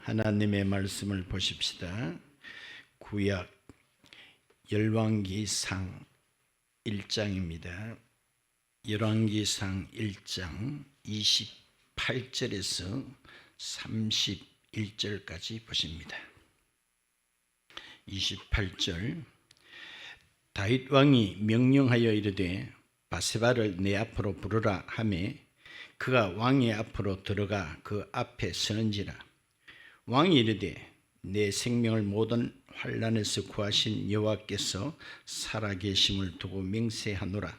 하나님의 말씀을 보십시다. 구약 열왕기상 1장입니다. 열왕기상 1장 28절에서 31절까지 보십니다. 28절 다윗 왕이 명령하여 이르되 바세바를 내 앞으로 부르라 하매 그가 왕의 앞으로 들어가 그 앞에 서는지라. 왕이 이르되 내 생명을 모든 환난에서 구하신 여호와께서 살아계심을 두고 맹세하노라.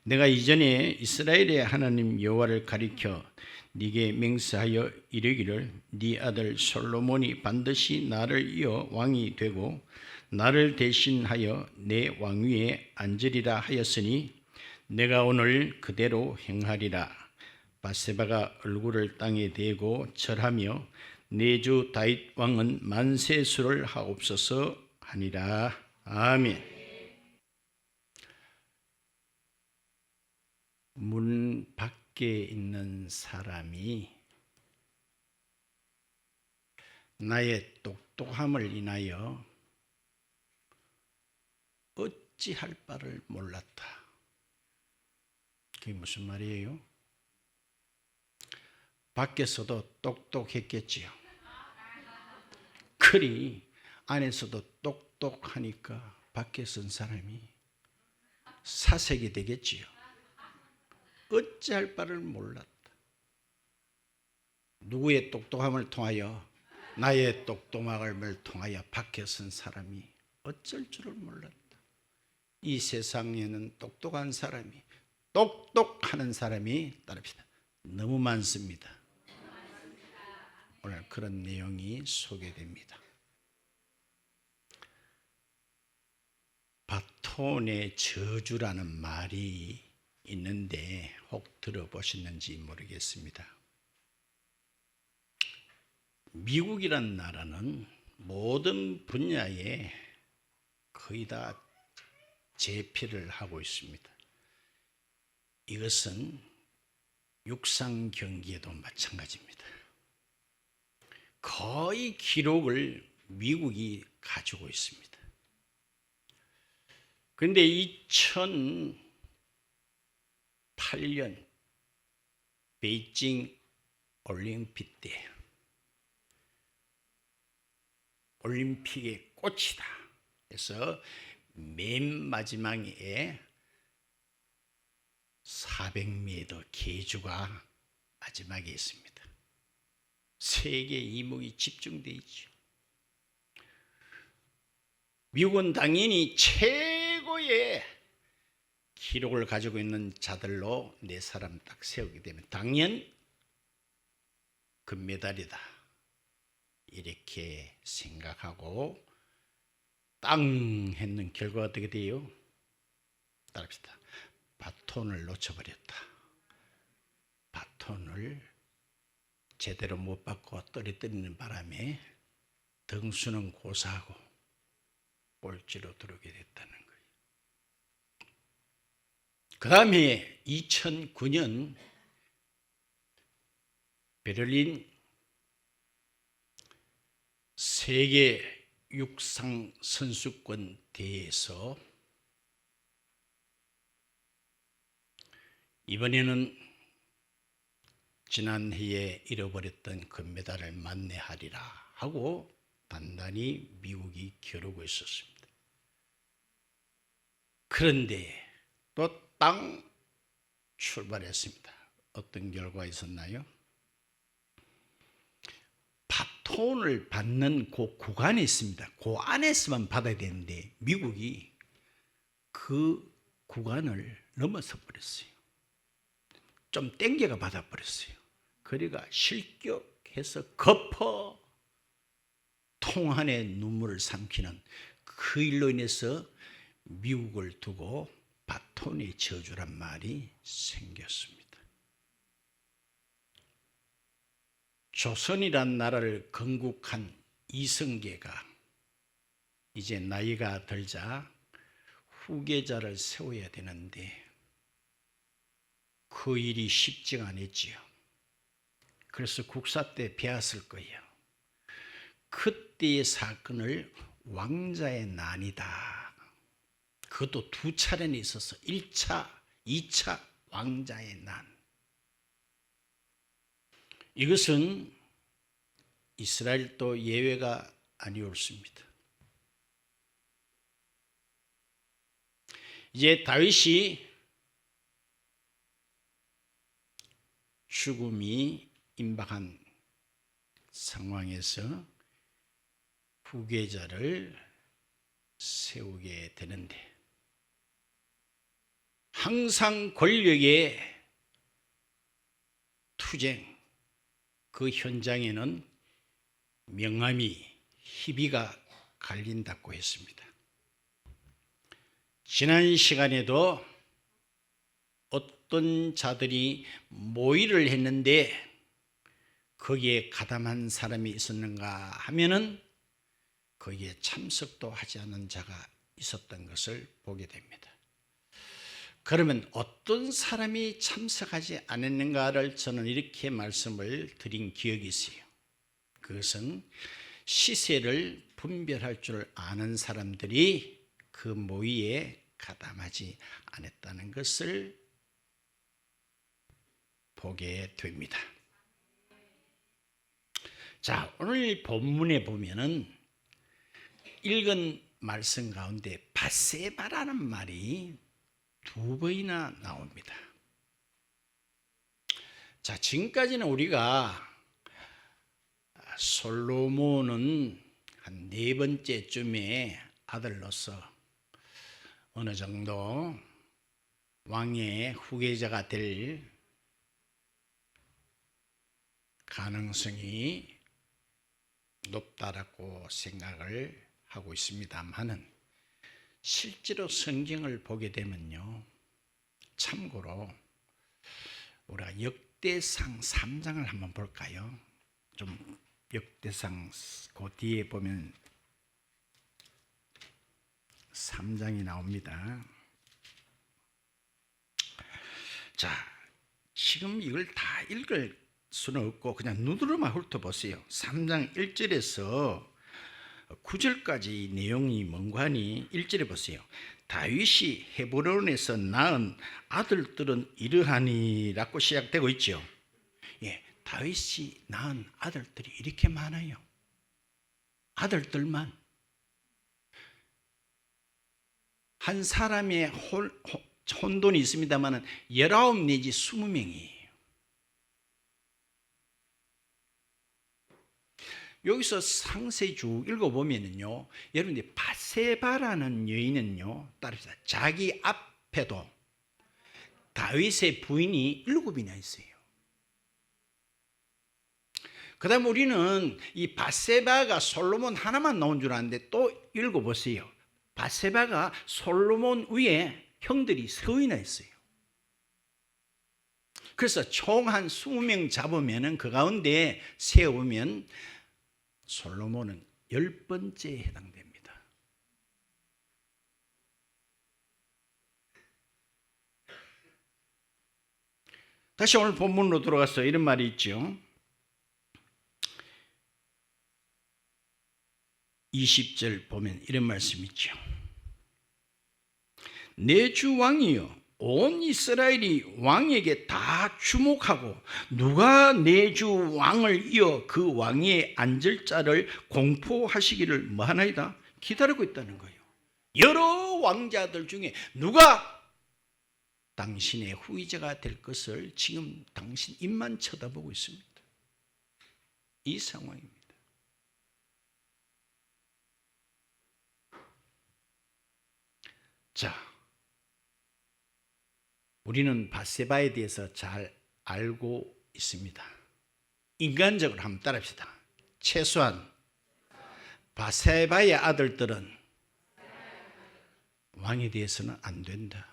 내가 이전에 이스라엘의 하나님 여호와를 가리켜 네게 맹세하여 이르기를 네 아들 솔로몬이 반드시 나를 이어 왕이 되고 나를 대신하여 내 왕위에 앉으리라 하였으니 내가 오늘 그대로 행하리라. 바세바가 얼굴을 땅에 대고 절하며 내 주 다윗 왕은 만세수를 하옵소서 하니라. 아멘. 문 밖에 있는 사람이 나의 똑똑함을 인하여 어찌할 바를 몰랐다. 그게 무슨 말이에요? 밖에서도 똑똑했겠지요. 그리 안에서도 똑똑하니까 밖에 선 사람이 사색이 되겠지요. 어찌할 바를 몰랐다. 누구의 똑똑함을 통하여? 나의 똑똑함을 통하여 밖에 선 사람이 어쩔 줄을 몰랐다. 이 세상에는 똑똑한 사람이, 똑똑하는 사람이 따릅시다. 너무 많습니다. 오늘 그런 내용이 소개됩니다. 바톤의 저주라는 말이 있는데 혹 들어보셨는지 모르겠습니다. 미국이란 나라는 모든 분야에 거의 다 제패를 하고 있습니다. 이것은 육상 경기에도 마찬가지입니다. 거의 기록을 미국이 가지고 있습니다. 그런데 2008년 베이징 올림픽 때 올림픽의 꽃이다 해서 맨 마지막에 400m 계주가 마지막에 있습니다. 세계 이목이 집중되어 있죠. 미국은 당연히 최고의 기록을 가지고 있는 자들로 네 사람 딱 세우게 되면 당연 금메달이다 이렇게 생각하고 땅 했는 결과가 어떻게 돼요? 따릅시다. 바톤을 놓쳐버렸다. 바톤을 제대로 못 받고 떨어뜨리는 바람에 등수는 고사하고 꼴찌로 들어오게 됐다는 거예요. 그 다음에 2009년 베를린 세계 육상 선수권 대회에서 이번에는 지난해에 잃어버렸던 금메달을 만회하리라 하고 단단히 미국이 겨루고 있었습니다. 그런데 또 땅 출발했습니다. 어떤 결과가 있었나요? 바톤을 받는 그 구간이 있습니다. 그 안에서만 받아야 되는데 미국이 그 구간을 넘어서 버렸어요. 좀 땡겨가 받아버렸어요. 그러니까 실격해서 거퍼 통한의 눈물을 삼키는 그 일로 인해서 미국을 두고 바톤의 저주란 말이 생겼습니다. 조선이란 나라를 건국한 이성계가 이제 나이가 들자 후계자를 세워야 되는데 그 일이 쉽지가 않았지요. 그래서 국사 때 배웠을 거예요. 그때의 사건을 왕자의 난이다. 그것도 두 차례나 있어서 1차, 2차 왕자의 난. 이것은 이스라엘도 예외가 아니었습니다. 이제 다윗이 죽음이 임박한 상황에서 후계자를 세우게 되는데, 항상 권력의 투쟁, 그 현장에는 명함이, 희비가 갈린다고 했습니다. 지난 시간에도 어떤 자들이 모의를 했는데 거기에 가담한 사람이 있었는가 하면은 거기에 참석도 하지 않은 자가 있었던 것을 보게 됩니다. 그러면 어떤 사람이 참석하지 않았는가를 저는 이렇게 말씀을 드린 기억이 있어요. 그것은 시세를 분별할 줄 아는 사람들이 그 모의에 가담하지 않았다는 것을 보게 됩니다. 자, 오늘 본문에 보면은 읽은 말씀 가운데 밧세바라는 말이 두 번이나 나옵니다. 자, 지금까지는 우리가 솔로몬은 한 네 번째쯤에 아들로서 어느 정도 왕의 후계자가 될 가능성이 높다라고 생각을 하고 있습니다만은, 실제로 성경을 보게 되면요, 참고로 우리가 역대상 3장을 한번 볼까요? 좀 역대상 그 뒤에 보면 3장이 나옵니다. 자, 지금 이걸 다 읽을 수는 없고 그냥 눈으로만 훑어보세요. 3장 1절에서 9절까지 내용이 뭔가 하니 1절에 보세요. 다윗이 헤브론에서 낳은 아들들은 이러하니라고 시작되고 있죠. 예, 다윗이 낳은 아들들이 이렇게 많아요. 아들들만. 한 사람의 혼돈이 있습니다만 19 내지 20명이에요. 여기서 상세히 쭉 읽어보면요, 여러분들 밧세바라는 여인은요, 따릅니다. 자기 앞에도 다윗의 부인이 7이나 있어요. 그 다음 우리는 이 밧세바가 솔로몬 하나만 나온 줄 아는데 또 읽어보세요. 밧세바가 솔로몬 위에 형들이 서이나 있어요. 그래서 총 한 20명 잡으면 그 가운데 세우면 솔로몬은 10번째에 해당됩니다. 다시 오늘 본문으로 들어가서 이런 말이 있죠. 20절 보면 이런 말씀이 있죠. 내 주 왕이여, 온 이스라엘이 왕에게 다 주목하고 누가 내 주 왕을 이어 그 왕위에 앉을 자를 공포하시기를 뭐하나이다? 기다리고 있다는 거예요. 여러 왕자들 중에 누가 당신의 후계자가 될 것을 지금 당신 입만 쳐다보고 있습니다. 이 상황입니다. 자, 우리는 밧세바에 대해서 잘 알고 있습니다. 인간적으로 한번 따라합시다. 최소한 밧세바의 아들들은 왕에 대해서는 안 된다.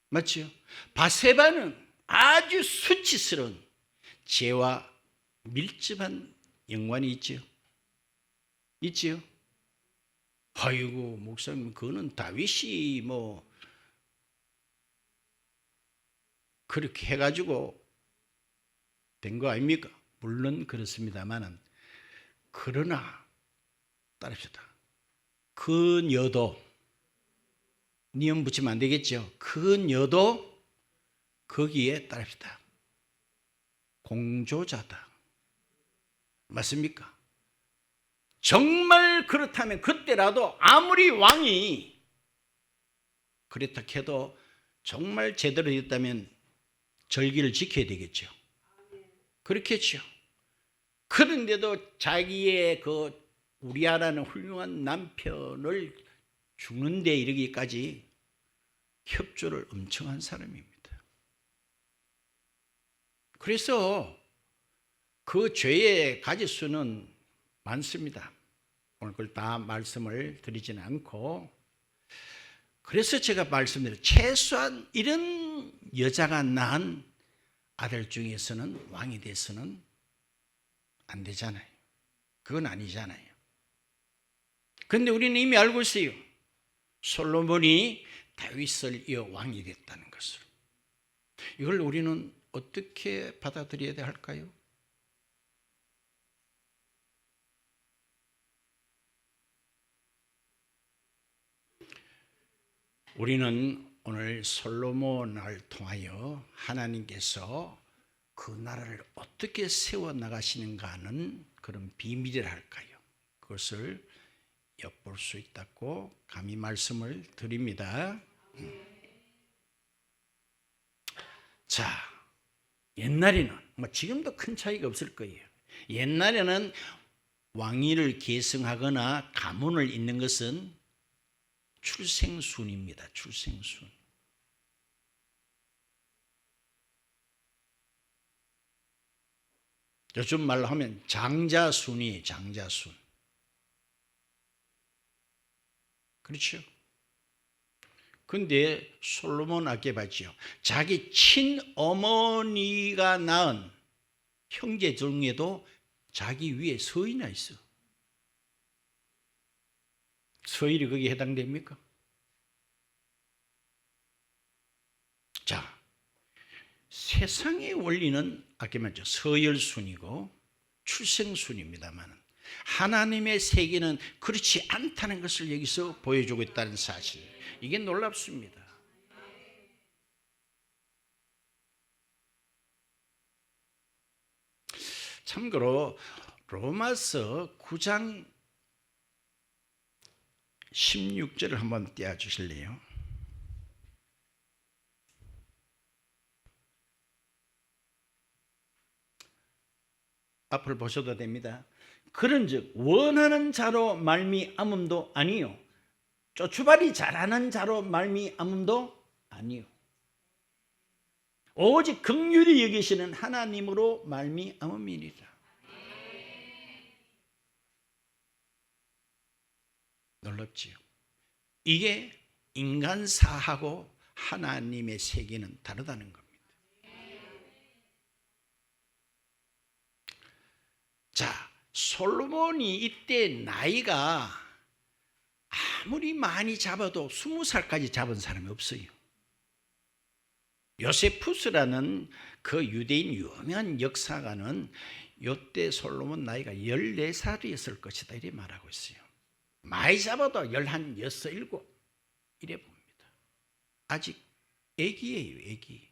맞죠? 밧세바는 아주 수치스러운 죄와 밀접한 연관이 있죠. 있지요? 아이고 목사님, 그거는 다윗이 뭐 그렇게 해가지고 된 거 아닙니까? 물론 그렇습니다만은 그러나 따릅시다. 그녀도 니은 붙이면 안 되겠죠. 그녀도 거기에 따릅시다. 공조자다. 맞습니까? 정말 그렇다면 그때라도 아무리 왕이 그렇다 해도 정말 제대로 됐다면 절기를 지켜야 되겠죠. 그렇겠죠. 그런데도 자기의 그 우리아라는 훌륭한 남편을 죽는 데 이르기까지 협조를 엄청 한 사람입니다. 그래서 그 죄의 가지수는 많습니다. 오늘 그걸 다 말씀을 드리지는 않고, 그래서 제가 말씀드린 최소한 이런 여자가 낳은 아들 중에서는 왕이 돼서는 안 되잖아요. 그건 아니잖아요. 그런데 우리는 이미 알고 있어요. 솔로몬이 다윗을 이어 왕이 됐다는 것을. 이걸 우리는 어떻게 받아들여야 할까요? 우리는 오늘 솔로몬을 통하여 하나님께서 그 나라를 어떻게 세워나가시는가 하는 그런 비밀이라 할까요? 그것을 엿볼 수 있다고 감히 말씀을 드립니다. 자, 옛날에는 지금도 큰 차이가 없을 거예요. 옛날에는 왕위를 계승하거나 가문을 잇는 것은 출생순입니다. 출생순. 요즘 말로 하면 장자순이에요. 장자순. 그렇죠? 근데 솔로몬 아께 봤죠. 자기 친어머니가 낳은 형제 중에도 자기 위에 서인이 있어. 서일이 거기에 해당됩니까? 자, 세상의 원리는 아까 말했죠. 서열순이고 출생순입니다만 하나님의 세계는 그렇지 않다는 것을 여기서 보여주고 있다는 사실. 이게 놀랍습니다. 참고로 로마서 9장 16절을 한번 띄워주실래요? 앞을 보셔도 됩니다. 그런즉 원하는 자로 말미암음도 아니요 쫓주발이 잘하는 자로 말미암음도 아니요 오직 긍휼히 여기시는 하나님으로 말미암음이니라. 놀랍지요. 이게 인간사하고 하나님의 세계는 다르다는 겁니다. 자, 솔로몬이 이때 나이가 아무리 많이 잡아도 20살까지 잡은 사람이 없어요. 요세푸스라는 그 유대인 유명한 역사가는 이때 솔로몬 나이가 14살이었을 것이다 이렇게 말하고 있어요. 많이 잡아도 16, 17 이래 봅니다. 아직 애기예요. 애기.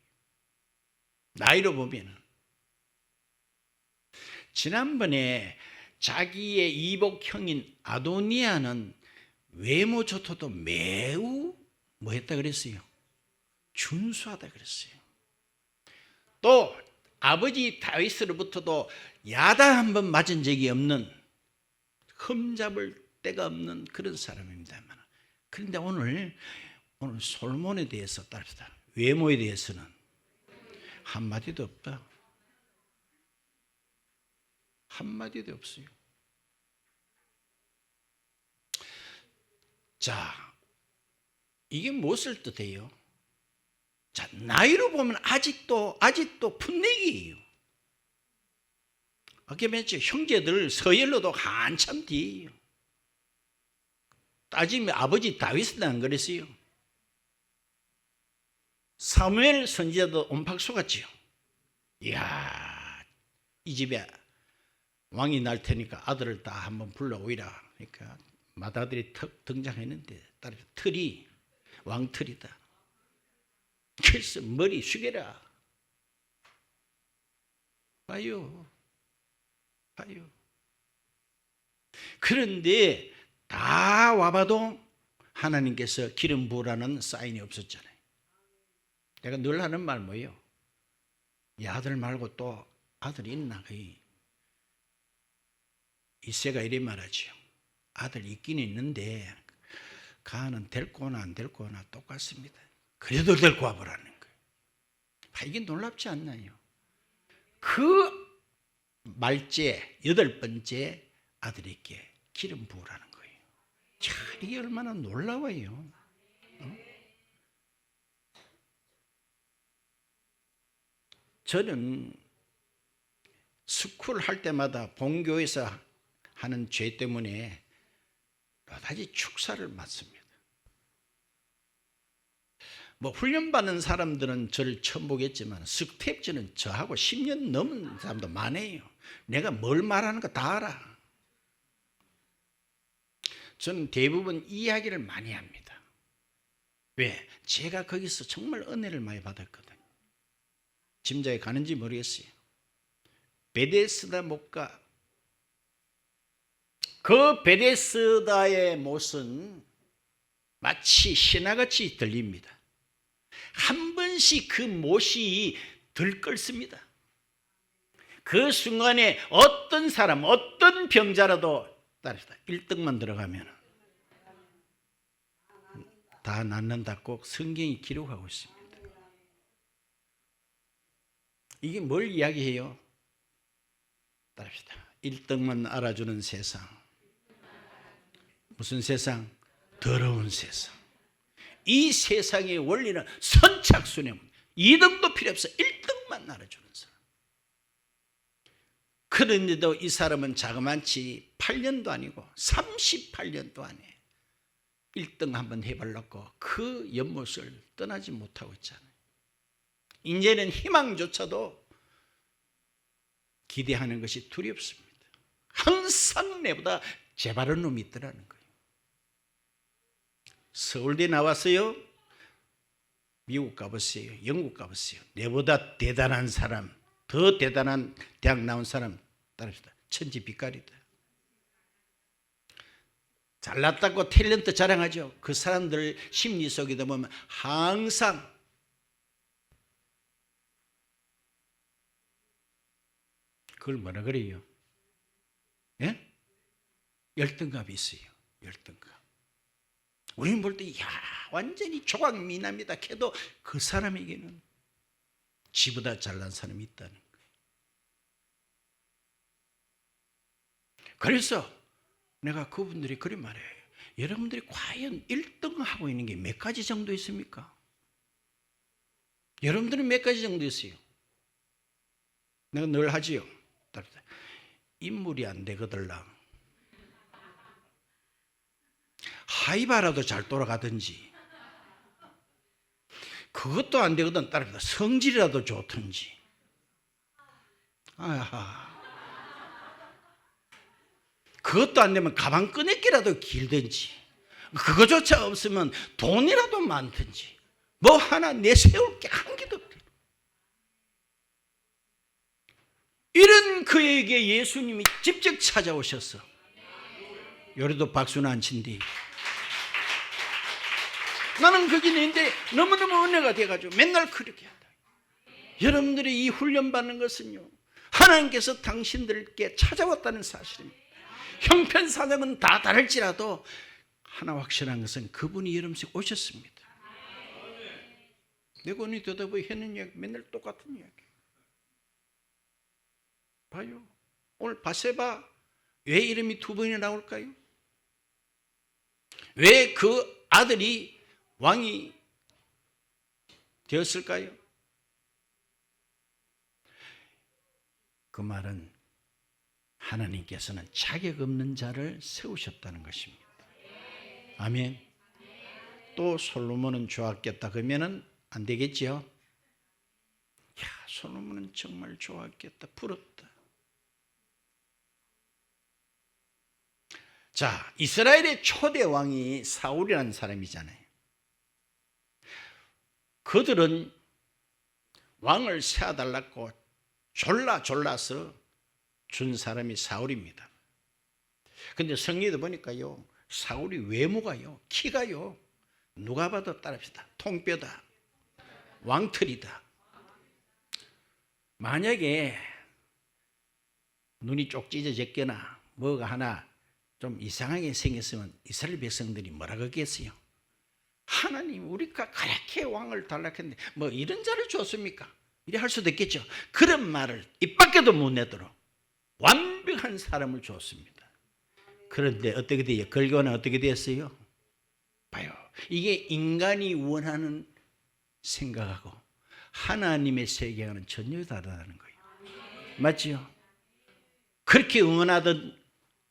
나이로 보면은. 지난번에 자기의 이복형인 아도니아는 외모조차도 매우 뭐 했다 그랬어요? 준수하다 그랬어요. 또 아버지 다윗으로부터도 야단 한 번 맞은 적이 없는, 흠잡을 데가 없는 그런 사람입니다만, 그런데 오늘 솔몬에 대해서 따릅시다. 외모에 대해서는 한마디도 없다. 한마디도 없어요. 자, 이게 무엇을 뜻해요? 자, 나이로 보면 아직도 풋내기예요. 아까 말했죠. 형제들 서열로도 한참 뒤에요. 따지면 아버지 다윗은 안 그랬어요. 사무엘 선지자도 옴팍소 같지요. 이야, 이 집에 왕이 날 테니까 아들을 다 한번 불러오이라. 그러니까 맏아들이 턱 등장했는데 딸이 틀이 왕틀이다. 그래서 머리 숙여라. 봐요. 그런데 다 와봐도 하나님께서 기름 부으라는 사인이 없었잖아요. 내가 늘 하는 말 뭐예요? 이 아들 말고 또 아들이 있나? 이세가 이래 말하지요. 아들 있긴 있는데 가는 데리고 오나 안 데리고 오나 똑같습니다. 그래도 데리고 와보라는 거예요. 이게 놀랍지 않나요? 그 말째 8번째 아들에게 기름 부으라는 거예요. 참 이게 얼마나 놀라워요. 저는 스쿨 할 때마다 본교에서 하는 죄 때문에 여다지 축사를 맞습니다. 뭐 훈련받는 사람들은 저를 처음 보겠지만 스텝즈는 저하고 10년 넘은 사람도 많아요. 내가 뭘 말하는 거 다 알아. 저는 대부분 이야기를 많이 합니다. 왜? 제가 거기서 정말 은혜를 많이 받았거든요. 짐작에 가는지 모르겠어요. 베데스다 목가, 그 베데스다의 못은 마치 신화같이 들립니다. 한 번씩 그 못이 들끓습니다. 그 순간에 어떤 사람, 어떤 병자라도 따르다 1등만 들어가면 다 낫는다 꼭 성경이 기록하고 있습니다. 이게 뭘 이야기해요? 따릅시다. 1등만 알아주는 세상. 무슨 세상? 더러운 세상. 이 세상의 원리는 선착순이면 2등도 필요 없어. 1등만 알아주는 사람. 그런데도 이 사람은 자그만치 8년도 아니고 38년도 안에 1등 한번 해보려고 그 연못을 떠나지 못하고 있잖아요. 이제는 희망조차도 기대하는 것이 두렵습니다. 항상 내보다 재바른 놈이 있더라는 거예요. 서울대 나왔어요. 미국 가보세요. 영국 가보세요. 내보다 대단한 사람, 더 대단한 대학 나온 사람 따릅시다. 천지빛깔이다. 잘났다고 탤런트 자랑하죠. 그 사람들 심리 속에 보면 항상 그걸 뭐라 그래요? 예? 열등감이 있어요. 열등감. 우리는 볼 때 완전히 조각미남이다 해도 그 사람에게는 지보다 잘난 사람이 있다는 거예요. 그래서 내가 그분들이 그리 말해요. 여러분들이 과연 1등하고 있는 게 몇 가지 정도 있습니까? 여러분들은 몇 가지 정도 있어요? 내가 늘 하지요. 인물이 안 되거들랑 하이바라도 잘 돌아가든지, 그것도 안 되거든 따릅니다. 성질이라도 좋든지. 그것도 안 되면 가방 끄내기라도 길든지, 그거조차 없으면 돈이라도 많든지, 뭐 하나 내세울 게 한 개도 없대요. 이런 그에게 예수님이 직접 찾아오셔서 요래도 박수는 안 친디. 나는 거기 있는데 너무너무 은혜가 돼가지고 맨날 그렇게 한다. 여러분들이 이 훈련받는 것은요, 하나님께서 당신들께 찾아왔다는 사실입니다. 형편사정은 다 다를지라도 하나 확실한 것은 그분이 여러분께 오셨습니다. 내가 오늘 대답을 했는 이야기 맨날 똑같은 이야기. 봐요. 오늘 바세바 왜 이름이 2번이나 나올까요? 왜 그 아들이 왕이 되었을까요? 그 말은 하나님께서는 자격 없는 자를 세우셨다는 것입니다. 아멘. 또 솔로몬은 좋았겠다 그러면은 안 되겠지요? 야, 솔로몬은 정말 좋았겠다. 부럽다. 자, 이스라엘의 초대 왕이 사울이라는 사람이잖아요. 그들은 왕을 세워달라고 졸라서 준 사람이 사울입니다. 근데 성경에도 보니까요, 사울이 외모가요, 키가요, 누가 봐도 따라합시다, 통뼈다, 왕털이다. 만약에 눈이 쪽 찢어졌거나 뭐가 하나 좀 이상하게 생겼으면 이스라엘 백성들이 뭐라 그러겠어요? 하나님, 우리가 그렇게 왕을 달라했는데 뭐 이런 자를 줬습니까? 이래 할 수도 있겠죠. 그런 말을 입 밖에도 못 내도록 완벽한 사람을 줬습니다. 그런데 어떻게 돼요? 결과는 어떻게 됐어요? 봐요. 이게 인간이 원하는 생각하고 하나님의 세계와는 전혀 다르다는 거예요. 맞지요? 그렇게 응원하던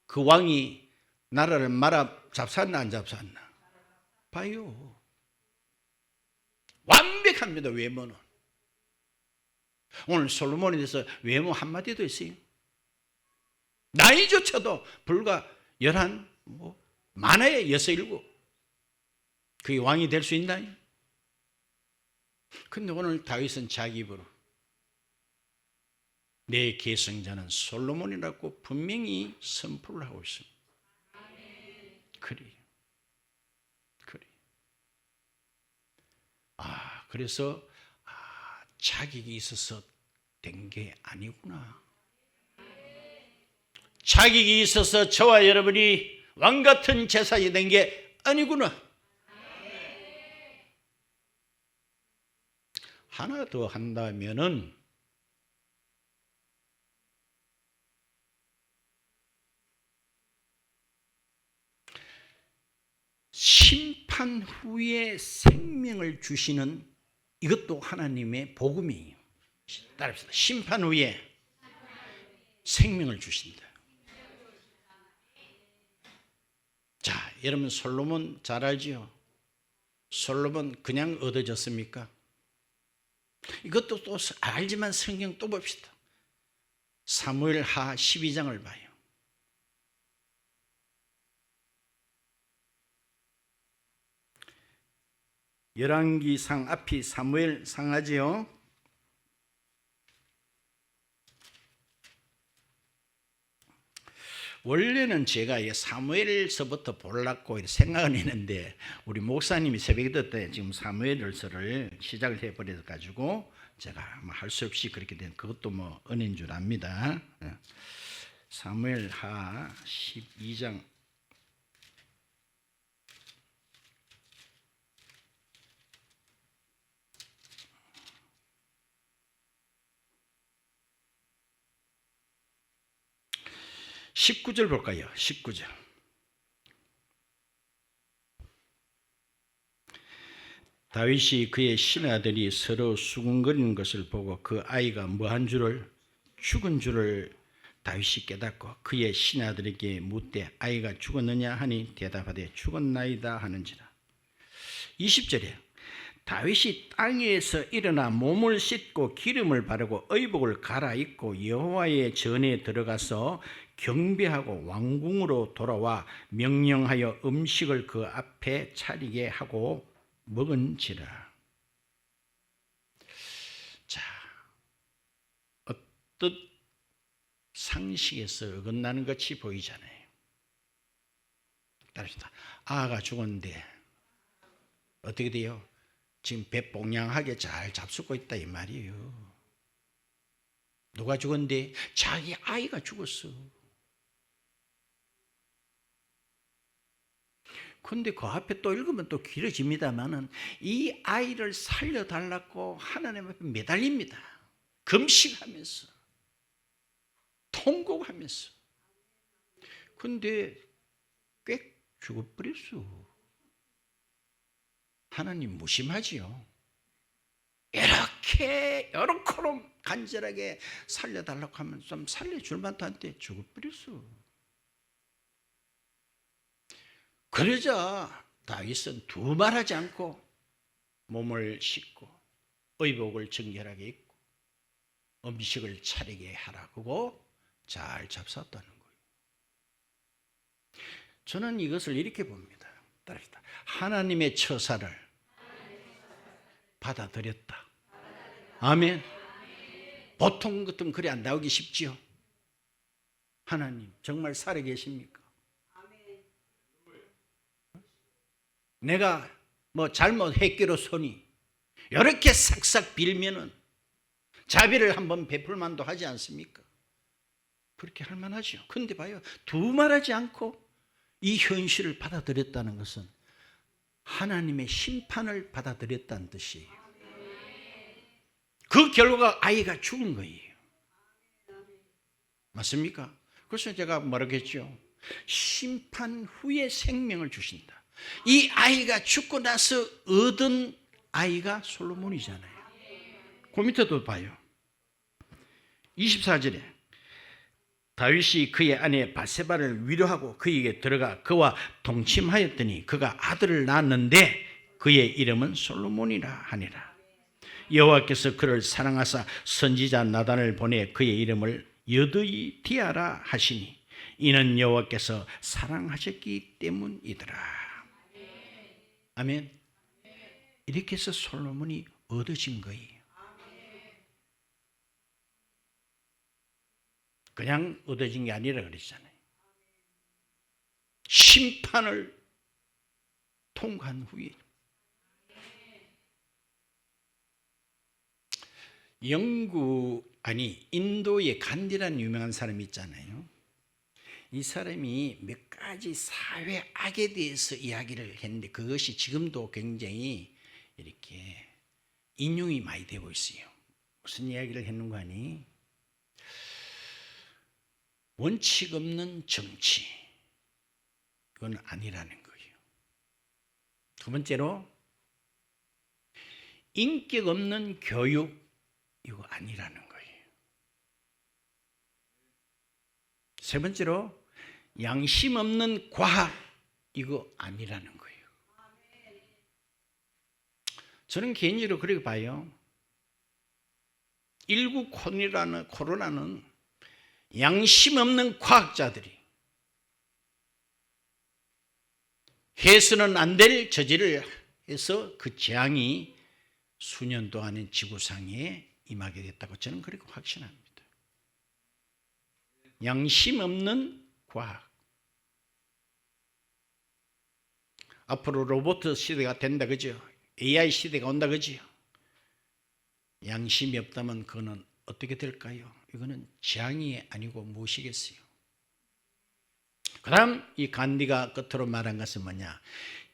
그 왕이 나라를 말아 잡쌌나 안 잡쌌나? 봐요. 완벽합니다, 외모는. 오늘 솔로몬에 대해서 외모 한마디도 있어요. 나이조차도 불과 11, 많아야 6, 7. 그게 왕이 될 수 있나요? 근데 오늘 다윗은 자기 입으로 내 계승자는 솔로몬이라고 분명히 선포를 하고 있습니다. 그래요. 그래서 자격이 있어서 된 게 아니구나. 자격이 있어서 저와 여러분이 왕 같은 제사장이 된 게 아니구나. 하나 더 한다면은 심판 후에 생명을 주시는, 이것도 하나님의 복음이에요. 따라합시다. 심판 후에 생명을 주신다. 자, 여러분 솔로몬 잘 알지요? 솔로몬 그냥 얻어졌습니까? 이것도 또 알지만 성경 또 봅시다. 사무엘하 12장을 봐요. 열왕기상 앞이 사무엘상하지요. 원래는 제가 사무엘서부터 보려고 생각은 했는데 우리 목사님이 새벽에 때 지금 사무엘서를 시작을 해버려 가지고 제가 할 수 없이 그렇게 된, 그것도 뭐 은혜인 줄 압니다. 사무엘하 12장 19절 볼까요? 19절. 다윗이 그의 신하들이 서로 수군거리는 것을 보고 그 아이가 뭐한 줄을, 죽은 줄을 다윗이 깨닫고 그의 신하들에게 묻되 아이가 죽었느냐 하니 대답하되 죽었나이다 하는지라. 20절에 다윗이 땅에서 일어나 몸을 씻고 기름을 바르고 의복을 갈아입고 여호와의 전에 들어가서 경배하고 왕궁으로 돌아와 명령하여 음식을 그 앞에 차리게 하고 먹은지라. 자, 어떤 상식에서 어긋나는 것이 보이잖아요. 따라합시다. 아가 죽었는데 어떻게 돼요? 지금 배뽕양하게 잘 잡수고 있다 이 말이에요. 누가 죽었는데? 자기 아이가 죽었어. 근데 그 앞에 또 읽으면 또 길어집니다만은 이 아이를 살려달라고 하나님 앞에 매달립니다. 금식하면서, 통곡하면서. 근데 꽤 죽어버렸어. 하나님 무심하지요. 이렇게 요렇게로 간절하게 살려달라고 하면 좀 살려줄 만도 한데 죽어버렸어. 그러자 다윗은 두말하지 않고 몸을 씻고 의복을 정결하게 입고 음식을 차리게 하라고 잘 잡쌌다는 거예요. 저는 이것을 이렇게 봅니다. 따라합시다. 하나님의 처사를 받아들였다. 아멘. 보통 같으면 그래 안 나오기 쉽지요. 하나님 정말 살아 계십니까? 내가 뭐 잘못했기로소니 이렇게 싹싹 빌면은 자비를 한번 베풀 만도 하지 않습니까? 그렇게 할 만하죠. 그런데 봐요, 두말하지 않고 이 현실을 받아들였다는 것은 하나님의 심판을 받아들였다는 뜻이에요. 그 결과가 아이가 죽은 거예요. 맞습니까? 그래서 제가 뭐라고 했죠? 심판 후에 생명을 주신다. 이 아이가 죽고 나서 얻은 아이가 솔로몬이잖아요. 그 밑에도 봐요. 24절에 다윗이 그의 아내 바세바를 위로하고 그에게 들어가 그와 동침하였더니 그가 아들을 낳았는데 그의 이름은 솔로몬이라 하니라. 여호와께서 그를 사랑하사 선지자 나단을 보내 그의 이름을 여드이디아라 하시니 이는 여호와께서 사랑하셨기 때문이더라. 아멘. 이렇게 해서 솔로몬이 얻어진 거예요. 그냥 얻어진 게 아니라 그랬잖아요. 심판을 통과한 후에. 인도의 간디라는 유명한 사람이 있잖아요. 이 사람이 몇 가지 사회 악에 대해서 이야기를 했는데 그것이 지금도 굉장히 이렇게 인용이 많이 되고 있어요. 무슨 이야기를 했는가 하니 원칙 없는 정치, 이건 아니라는 거예요. 두 번째로 인격 없는 교육, 이거 아니라는 거예요. 세 번째로 양심 없는 과학, 이거 아니라는 거예요. 저는 개인적으로 그렇게 봐요. 19 코로나는 양심 없는 과학자들이 해서는 안 될 저지를 해서 그 재앙이 수년 동안의 지구상에 임하게 됐다고 저는 그렇게 확신합니다. 양심 없는 과학. 앞으로 로봇 시대가 된다 그죠? AI 시대가 온다 그죠? 양심이 없다면 그거는 어떻게 될까요? 이거는 재앙이 아니고 무엇이겠어요? 그 다음 이 간디가 끝으로 말한 것은 뭐냐?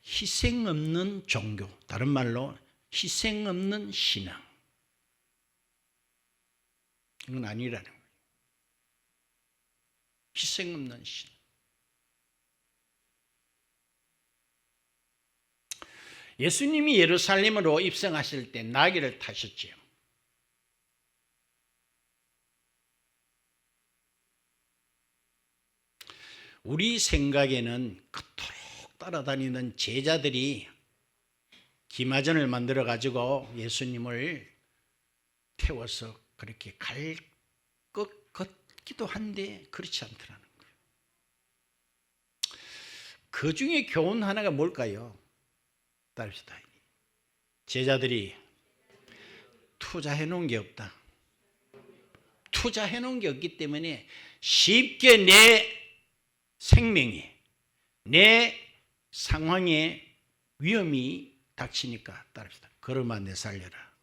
희생 없는 종교, 다른 말로 희생 없는 신앙. 이건 아니라는 거예요. 희생 없는 신앙. 예수님이 예루살렘으로 입성하실 때 나귀를 타셨지요. 우리 생각에는 그토록 따라다니는 제자들이 기마전을 만들어 가지고 예수님을 태워서 그렇게 갈 것 같기도 한데 그렇지 않더라는 거예요. 그 중에 교훈 하나가 뭘까요? 따릅시다. 제자들이 투자해 놓은 게 없다. 투자해 놓은 게 없기 때문에 쉽게 내 생명이, 내 상황에 위험이 닥치니까 따릅시다. 걸음아 내 살려라.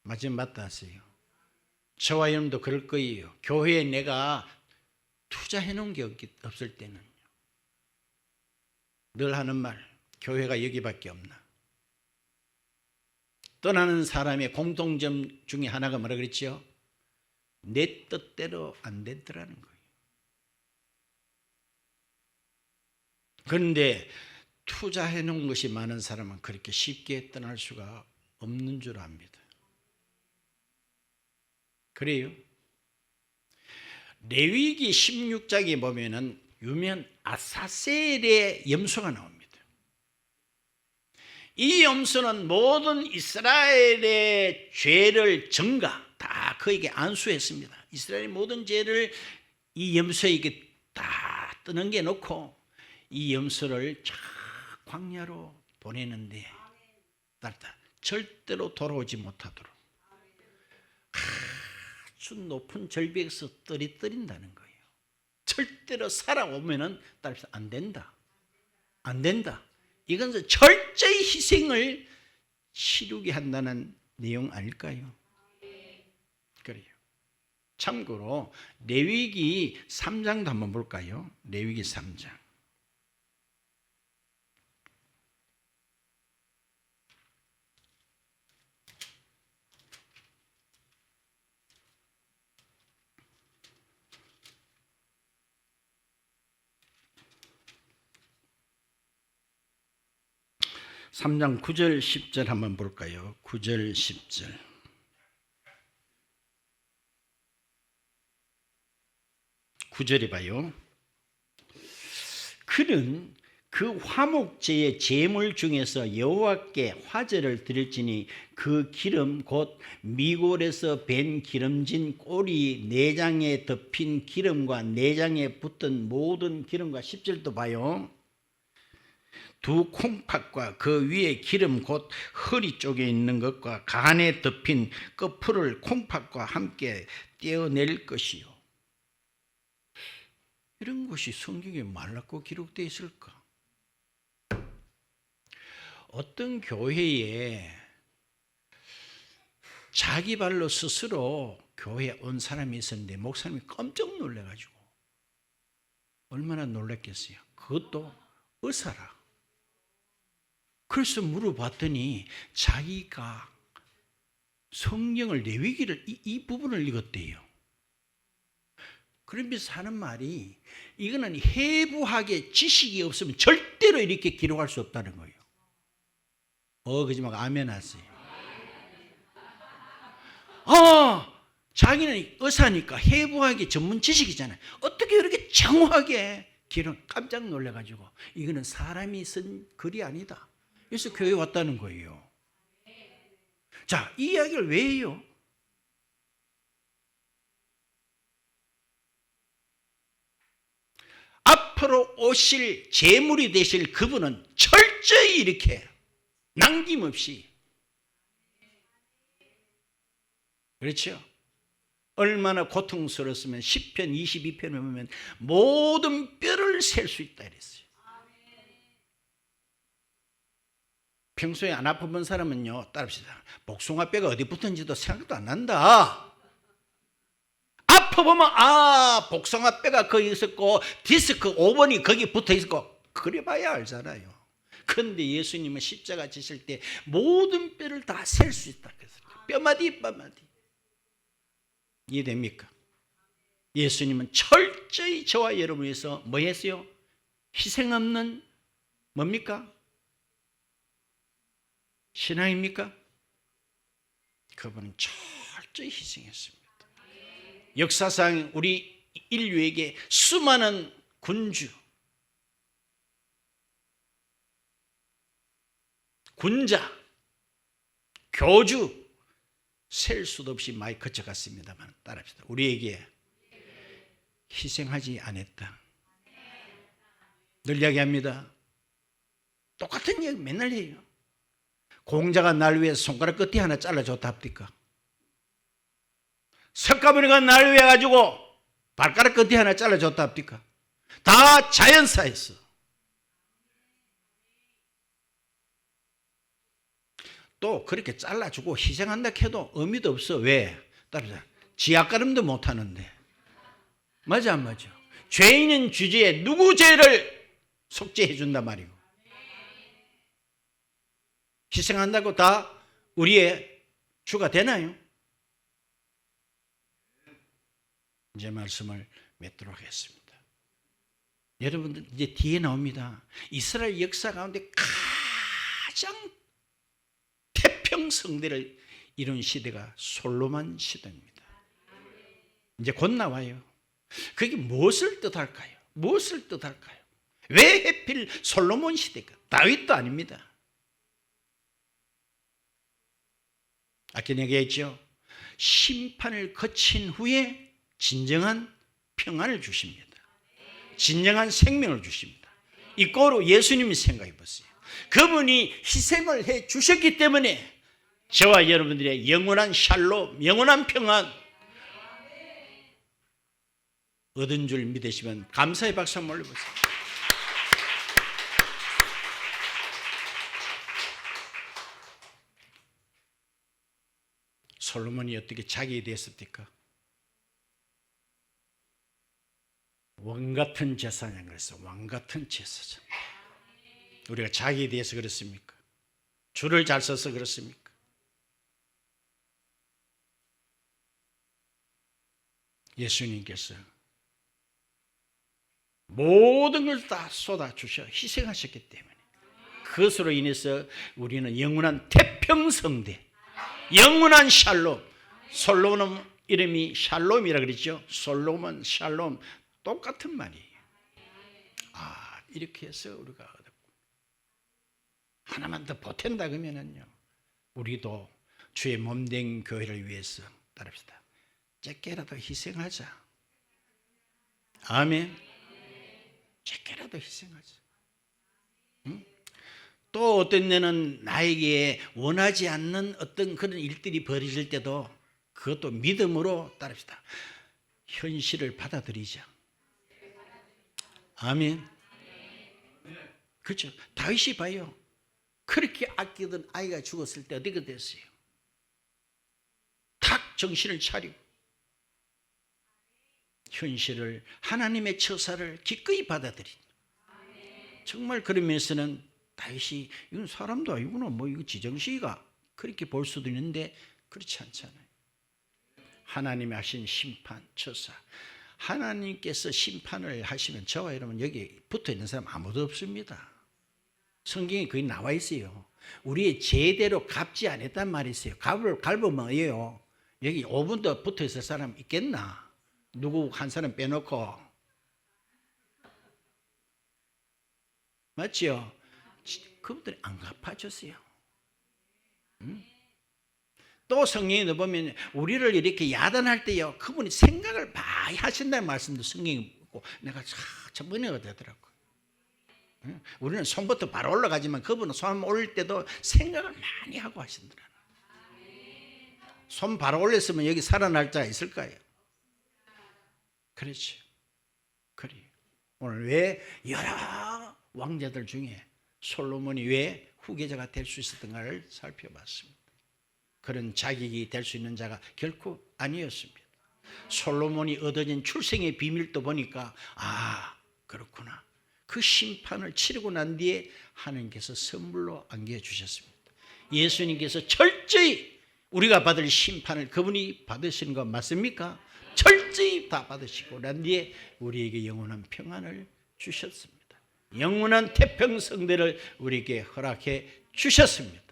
맞으면 맞다 하세요. 저와 여러분도 그럴 거예요. 교회에 내가 투자해 놓은 게 없을 때는 늘 하는 말, 교회가 여기밖에 없나. 떠나는 사람의 공통점 중에 하나가 뭐라 그랬죠? 내 뜻대로 안 되더라는 거예요. 그런데 투자해 놓은 것이 많은 사람은 그렇게 쉽게 떠날 수가 없는 줄 압니다. 그래요. 레위기 16장에 보면은 유명한 아사셀의 염소가 나옵니다. 이 염소는 모든 이스라엘의 죄를 전가 다 그에게 안수했습니다. 이스라엘의 모든 죄를 이 염소에게 다 떠넘겨 놓고 이 염소를 쫙 광야로 보내는데 절대로 돌아오지 못하도록 아주 높은 절벽에서 떨어뜨린다는 거예요. 절대로 살아오면은 안 된다. 안 된다. 이건 철저히 희생을 치르게 한다는 내용 아닐까요? 그래요. 참고로 레위기 3장도 한번 볼까요? 레위기 3장. 삼 장 9절 10절 한번 볼까요? 9절 10절. 구절에 봐요. 그는 그 화목제의 제물 중에서 여호와께 화제를 드릴지니 그 기름 곧 미골에서 밴 기름진 꼬리 내장에 덮인 기름과 내장에 붙은 모든 기름과 10절도 봐요. 두 콩팥과 그 위에 기름 곧 허리 쪽에 있는 것과 간에 덮인 끝풀을 콩팥과 함께 떼어낼 것이요. 이런 것이 성경에 말랐고 기록되어 있을까? 어떤 교회에 자기 발로 스스로 교회에 온 사람이 있었는데 목사님이 깜짝 놀래가지고 얼마나 놀랐겠어요. 그것도 의사라. 그래서 물어봤더니 자기가 성경을 레위기를 이 부분을 읽었대요. 그러면서 하는 말이 이거는 해부하게 지식이 없으면 절대로 이렇게 기록할 수 없다는 거예요. 그러지 말고 아멘 하세요. 자기는 의사니까 해부하게 전문 지식이잖아요. 어떻게 그렇게 정확하게 기록? 깜짝 놀라가지고 이거는 사람이 쓴 글이 아니다. 그래서 교회에 왔다는 거예요. 자, 이 이야기를 왜 해요? 앞으로 오실 제물이 되실 그분은 철저히 이렇게 남김없이, 그렇죠? 얼마나 고통스러웠으면 10편 22편을 보면 모든 뼈를 셀 수 있다 이랬어요. 평소에 안 아파본 사람은요, 따라합시다. 복숭아 뼈가 어디 붙은지도 생각도 안 난다. 아파보면 복숭아 뼈가 거기 있었고 디스크 5번이 거기 붙어 있었고 그래 봐야 알잖아요. 그런데 예수님은 십자가 지실 때 모든 뼈를 다 셀 수 있다 그랬어요. 뼈마디 뼈마디. 이해됩니까? 예수님은 철저히 저와 여러분을 위해서 뭐 했어요? 희생 없는 뭡니까? 신앙입니까? 그분은 철저히 희생했습니다. 역사상 우리 인류에게 수많은 군주, 군자, 교주 셀 수도 없이 많이 거쳐갔습니다만 따라합시다. 우리에게 희생하지 않았다. 늘 이야기합니다. 똑같은 이야기 맨날 해요. 공자가 날 위해서 손가락 끝이 하나 잘라줬다 합니까? 석가모니가 날 위해 가지고 발가락 끝이 하나 잘라줬다 합니까? 다 자연사였어. 또 그렇게 잘라주고 희생한다 해도 의미도 없어. 왜? 따라서 지약가름도 못하는데. 맞아 안 맞아? 죄인은 주제에 누구 죄를 속죄해 준단 말이고, 희생한다고 다 우리의 주가 되나요? 이제 말씀을 맺도록 하겠습니다. 여러분들 이제 뒤에 나옵니다. 이스라엘 역사 가운데 가장 태평성대를 이룬 시대가 솔로몬 시대입니다. 이제 곧 나와요. 그게 무엇을 뜻할까요? 무엇을 뜻할까요? 왜 하필 솔로몬 시대가? 다윗도 아닙니다. 아까 얘기했죠. 심판을 거친 후에 진정한 평안을 주십니다. 진정한 생명을 주십니다. 이 꼴로 예수님이 생각해 보세요. 그분이 희생을 해 주셨기 때문에 저와 여러분들의 영원한 샬롬, 영원한 평안 얻은 줄 믿으시면 감사의 박수 한번 올려보세요. 솔로몬이 어떻게 자기에 대했습니까? 왕같은 제사장 그랬어. 왕같은 제사장. 우리가 자기에 대해서 그렇습니까? 줄을 잘 서서 그렇습니까? 예수님께서 모든 걸 다 쏟아주셔 희생하셨기 때문에 그것으로 인해서 우리는 영원한 태평성대, 영원한 샬롬. 솔로몬 이름이 샬롬이라 그랬죠. 솔로몬, 샬롬 똑같은 말이에요. 이렇게 해서 우리가 하나만 더 보탠다 그러면은요, 우리도 주의 몸된 교회를 위해서 따릅시다. 작게라도 희생하자. 아멘. 작게라도 희생하자. 응? 또 어떤 데는 나에게 원하지 않는 어떤 그런 일들이 벌어질 때도 그것도 믿음으로 따릅시다. 현실을 받아들이자. 아멘. 그렇죠. 다윗이 봐요. 그렇게 아끼던 아이가 죽었을 때 어떻게 됐어요? 탁 정신을 차리고 현실을, 하나님의 처사를 기꺼이 받아들인. 정말 그러면서는 다윗이 이건 사람도 아니구나, 뭐 이거 지정시가 그렇게 볼 수도 있는데 그렇지 않잖아요. 하나님이 하신 심판, 처사. 하나님께서 심판을 하시면 저와 여러분 여기 붙어 있는 사람 아무도 없습니다. 성경에 거기 나와 있어요. 우리의 죄대로 갚지 않았단 말이 있어요. 갚으면 뭐예요? 여기 5분도 붙어 있을 사람 있겠나? 누구 한 사람 빼놓고. 맞죠? 그분들이 안 갚아줬어요. 또 성경에 보면 우리를 이렇게 야단할 때요, 그분이 생각을 많이 하신다는 말씀도 성경에 있고 내가 참 은혜가 되더라고요. 우리는 손부터 바로 올라가지만 그분은 손 올릴 때도 생각을 많이 하고 하신더라. 손 바로 올렸으면 여기 살아날 자가 있을까요? 그렇죠. 그래. 오늘 왜 여러 왕자들 중에 솔로몬이 왜 후계자가 될 수 있었던가를 살펴봤습니다. 그런 자격이 될 수 있는 자가 결코 아니었습니다. 솔로몬이 얻어진 출생의 비밀도 보니까 그렇구나. 그 심판을 치르고 난 뒤에 하나님께서 선물로 안겨주셨습니다. 예수님께서 철저히 우리가 받을 심판을 그분이 받으시는 거 맞습니까? 철저히 다 받으시고 난 뒤에 우리에게 영원한 평안을 주셨습니다. 영원한 태평성대를 우리에게 허락해 주셨습니다.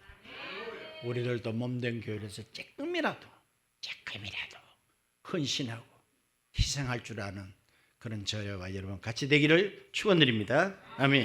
우리들도 몸된 교회에서 조금이라도 헌신하고 희생할 줄 아는 그런 저와 여러분 같이 되기를 축원드립니다. 아멘.